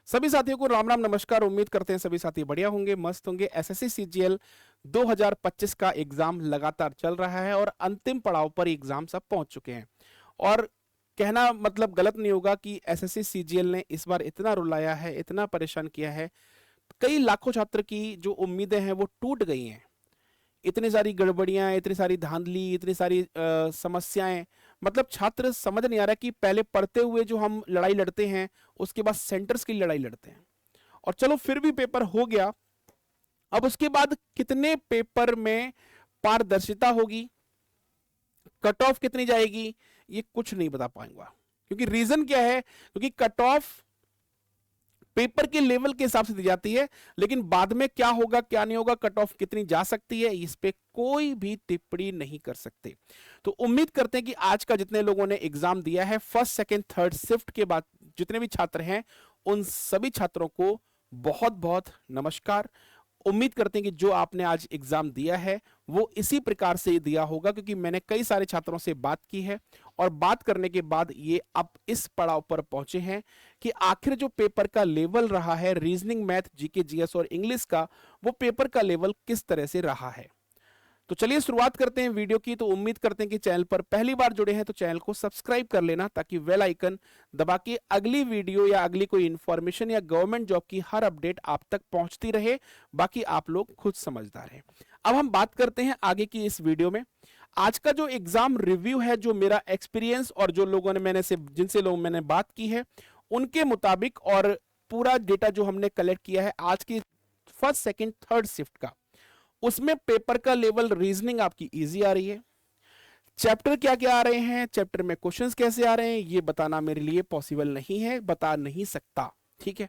सभी साथियों को राम राम नमस्कार। उम्मीद करते हैं सभी साथी बढ़िया होंगे, मस्त होंगे। एसएससी सीजीएल 2025 का एग्जाम लगातार चल रहा है और अंतिम पड़ाव पर एग्जाम सब पहुंच चुके हैं। और कहना मतलब गलत नहीं होगा कि एसएससी सीजीएल ने इस बार इतना रुलाया है, इतना परेशान किया है, कई लाखों छात्र की जो उम्मीदें हैं वो टूट गई हैं। इतनी सारी गड़बड़ियां, इतनी सारी धांधली, इतनी सारी समस्याएं, मतलब छात्र समझ नहीं आ रहा कि पहले पढ़ते हुए जो हम लड़ाई लड़ते हैं उसके बाद सेंटर्स की लड़ाई लड़ते हैं। और चलो फिर भी पेपर हो गया, अब उसके बाद कितने पेपर में पारदर्शिता होगी, कट ऑफ कितनी जाएगी, ये कुछ नहीं बता पाऊंगा। क्योंकि रीजन क्या है, क्योंकि कट ऑफ पेपर के लेवल के हिसाब से दी जाती है, लेकिन बाद में क्या होगा क्या नहीं होगा, कट ऑफ कितनी जा सकती है, इस पे कोई भी टिप्पणी नहीं कर सकते। तो उम्मीद करते हैं कि आज का जितने लोगों ने एग्जाम दिया है फर्स्ट सेकंड थर्ड शिफ्ट के बाद जितने भी छात्र हैं उन सभी छात्रों को बहुत बहुत नमस्कार। उम्मीद करते हैं कि जो आपने आज एग्जाम दिया है वो इसी प्रकार से दिया होगा, क्योंकि मैंने कई सारे छात्रों से बात की है और बात करने के बाद ये अब इस पड़ाव पर पहुंचे हैं कि आखिर जो पेपर का लेवल रहा है रीजनिंग, मैथ, जीके, जीएस और इंग्लिश का, वो पेपर का लेवल किस तरह से रहा है। तो चलिए शुरुआत करते हैं वीडियो की। तो उम्मीद करते हैं कि चैनल पर पहली बार जुड़े हैं तो चैनल को सब्सक्राइब कर लेना, ताकि बेल आइकन दबा के अगली वीडियो या अगली कोई इंफॉर्मेशन या गवर्नमेंट जॉब की हर अपडेट आप तक पहुंचती रहे। बाकी आप लोग खुद समझदार हैं। अब हम बात करते हैं आगे की इस वीडियो में। आज का जो एग्जाम रिव्यू है, जो मेरा एक्सपीरियंस और जो लोगों ने जिनसे लोग मैंने बात की है उनके मुताबिक, और पूरा डेटा जो हमने कलेक्ट किया है आज की फर्स्ट सेकेंड थर्ड शिफ्ट का, उसमें पेपर का लेवल रीजनिंग आपकी इजी आ रही है। चैप्टर क्या क्या आ रहे हैं, चैप्टर में क्वेश्चंस कैसे आ रहे हैं, ये बताना मेरे लिए पॉसिबल नहीं है, बता नहीं सकता। ठीक है।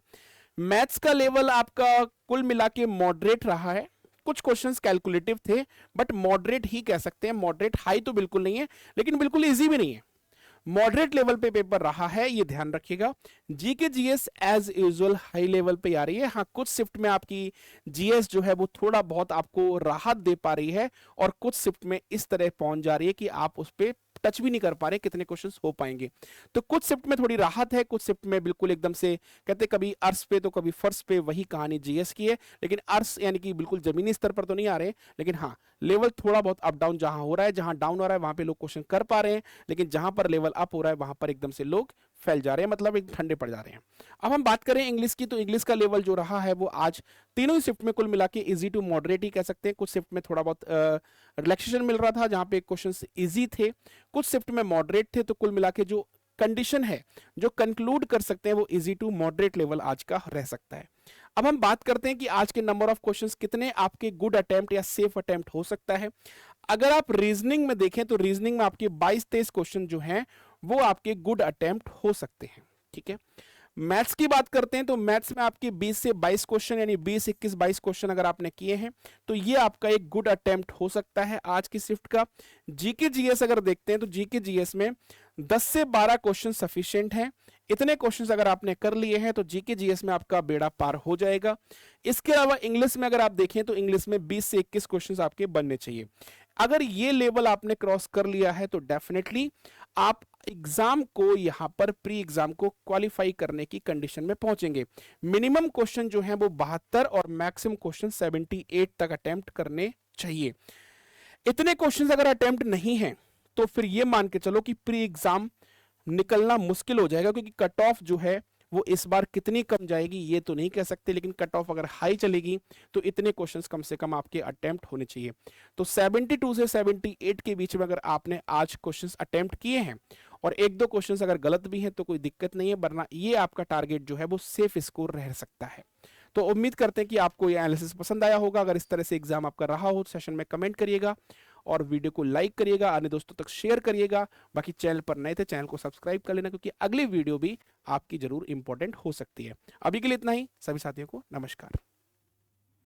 मैथ्स का लेवल आपका कुल मिला के मॉडरेट रहा है। कुछ क्वेश्चंस कैलकुलेटिव थे बट मॉडरेट ही कह सकते हैं, मॉडरेट हाई तो बिल्कुल नहीं है लेकिन बिल्कुल इजी भी नहीं है, मॉडरेट लेवल पे पेपर रहा है, ये ध्यान रखिएगा। GK GS as usual high level पे आ रही है। हाँ, कुछ शिफ्ट में आपकी जीएस जो है वो थोड़ा बहुत आपको राहत दे पा रही है और कुछ शिफ्ट में इस तरह पहुंच जा रही है कि आप उस पर टच भी नहीं कर पा रहे कितने क्वेश्चंस हो पाएंगे। तो कुछ शिफ्ट में थोड़ी राहत है, कुछ शिफ्ट में बिल्कुल एकदम से कहते कभी अर्श पे तो कभी फर्श पे, वही कहानी जीएस की है। लेकिन अर्श यानी कि बिल्कुल जमीनी स्तर पर तो नहीं आ रहे, लेकिन हाँ लेवल थोड़ा बहुत अप डाउन जहां हो रहा है, जहां डाउन हो रहा है वहां पे लोग क्वेश्चन कर पा रहे हैं, लेकिन जहां पर लेवल अप हो रहा है वहां पर एकदम से लोग फैल जा रहे हैं, मतलब एक ठंडे पड़ जा रहे हैं। अब हम बात करें इंग्लिश की, तो इंग्लिश का लेवल जो रहा है वो आज तीनों ही शिफ्ट में कुल मिला के इजी टू मॉडरेट ही कह सकते हैं। कुछ शिफ्ट में थोड़ा बहुत रिलैक्सेशन मिल रहा था जहां पे क्वेश्चंस इजी थे, कुछ शिफ्ट में मॉडरेट थे। तो कुल मिला के जो कंडीशन है, जो कंक्लूड कर सकते हैं, वो इजी टू मॉडरेट लेवल आज का रह सकता है। अब हम बात करते हैं कि आज के नंबर ऑफ क्वेश्चंस कितने आपके गुड अटेम्प्ट या सेफ अटेम्प्ट हो सकता है। अगर आप रीजनिंग में देखें तो रीजनिंग में आपके 22-23 क्वेश्चन जो हैं वो आपके गुड अटेम्प्ट हो सकते हैं। ठीक है। मैथ्स की बात करते हैं तो मैथ्स में आपके 20 से 22 क्वेश्चन, यानी 20, 21, 22 क्वेश्चन अगर आपने किए हैं तो ये आपका एक गुड अटेम्प्ट हो सकता है आज की शिफ्ट का। जीके जीएस अगर देखते हैं तो जीके जीएस में 10 से 12 क्वेश्चन सफिशिएंट हैं। इतने क्वेश्चंस अगर आपने कर लिए हैं तो जीके जीएस में आपका बेड़ा पार हो जाएगा। इसके अलावा इंग्लिश में अगर आप देखें तो इंग्लिश में 20 से 21 क्वेश्चंस आपके बनने चाहिए। अगर ये लेवल आपने क्रॉस कर लिया है तो डेफिनेटली आप एग्जाम को यहां पर प्री एग्जाम को क्वालिफाई करने की कंडीशन में पहुंचेंगे। मिनिमम क्वेश्चन जो है वो 72 और मैक्सिमम क्वेश्चन 78 तक अटेम्प्ट करने चाहिए। इतने क्वेश्चंस अगर अटेम्प्ट नहीं है तो फिर ये मान के चलो कि प्री एग्जाम निकलना मुश्किल हो जाएगा, क्योंकि कट ऑफ जो है वो इस बार कितनी कम जाएगी ये तो नहीं कह सकते, लेकिन कट ऑफ अगर हाई चलेगी तो इतने क्वेश्चंस कम से कम आपके अटेम्प्ट होने चाहिए। तो 72 से 78 के बीच में अगर आपने आज क्वेश्चंस अटेम्प्ट किए हैं और एक दो क्वेश्चंस अगर गलत भी हैं तो कोई दिक्कत नहीं है, वरना ये आपका टारगेट जो है वो सेफ स्कोर रह सकता है। तो उम्मीद करते हैं कि आपको ये एनालिसिस पसंद आया होगा। अगर इस तरह से एग्जाम आपका रहा हो तो सेशन में कमेंट करिएगा और वीडियो को लाइक करिएगा, अन्य दोस्तों तक शेयर करिएगा। बाकी चैनल पर नए थे चैनल को सब्सक्राइब कर लेना, क्योंकि अगली वीडियो भी आपकी जरूर इंपॉर्टेंट हो सकती है। अभी के लिए इतना ही। सभी साथियों को नमस्कार।